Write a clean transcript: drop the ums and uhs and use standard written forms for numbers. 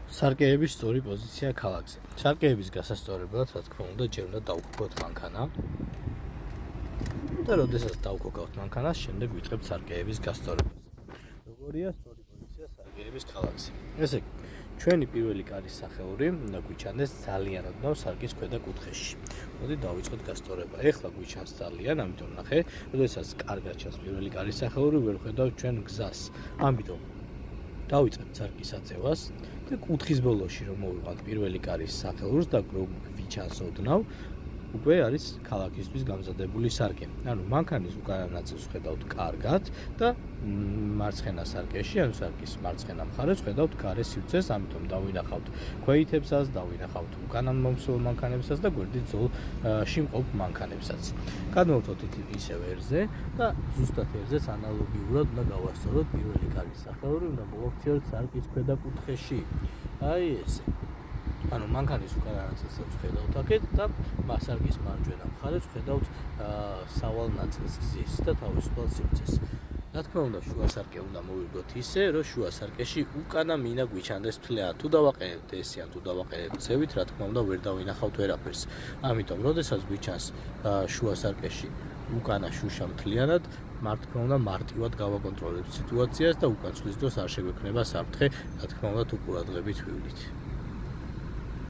სარკეების სწორი პოზიცია ქალაქზე. სარკეების გასასწორებლად, რა თქმა უნდა, ჯერ უნდა დავუქოთ მანქანა. და როდესაც დავუქოთ მანქანას, შემდეგ ვიწყებთ სარკეების გასწორებას. როგორია სწორი პოზიცია სარკეების ქალაქზე? ესე იგი, ჩვენი პირველი კარის სახეური უნდა გვიჩანდეს ძალიან ოდნავ სარკის ქვედა კუთხეში. მოდი დავიწყოთ გასწორება. ეხლა გვიჩანს ძალიან, ამიტომ ნახე, როდესაც კარგად ჩანს პირველი კარის სახეური, ვერ ხედავთ ჩვენ გზას. ამიტომ დავიწყებთ სარკის აწევას და კუთხის ბოლოში რომ მოვიყვანთ პირველი კარის სახეურს და გვიჩანს ოდნავ, უკვე არის ქალაქისთვის გამზადებული სარკე. ანუ მანქანის უკანა ნაწილს ხედავთ კარგად და მარცხენა სარკეში, ანუ სარკის მარცხენა მხარეს ხედავთ გარეს სივრცეს, ამიტომ დავინახავთ ქვეითებსაც, დავინახავთ უკანა მომსვლელ მანქანებსაც და გვერდით ზოლში მყოფ მანქანებსაც. გადმოვთოთ ისევ ერზე და ზუსტად ერზეც ანალოგიურად უნდა გავასწოროთ პირველი კარის სახეური, უნდა მოვაქციოთ სარკის ქვედა კუთხეში. აი ესე. ანუ მანქანის უკანა ნაწილსაც ხედავთ აქეთ და სარკის მარჯვენა მხარეს ხედავთ სავალ ნაწილს გზის და თავისუფალ სივრცეს. რა თქმა უნდა, შუა სარკე უნდა მოვიგოთ ისე, რომ შუა სარკეში უკანა მინა გვიჩანდეს მთლიანად. თუ დავაყენებთ ესე ან თუ დავაყენებთ ზევით, რა თქმა უნდა, ვერ დავინახავთ ვერაფერს. ამიტომ, როდესაც გვიჩანს შუა სარკეში უკანა შუშა მთლიანად, რა თქმა უნდა, მარტივად გავაკონტროლებთ სიტუაციას და უკან ცვლის დროს არ შეგვექნება საფრთხე, რა თქმა უნდა, თუ ყურადღებით ვივლით.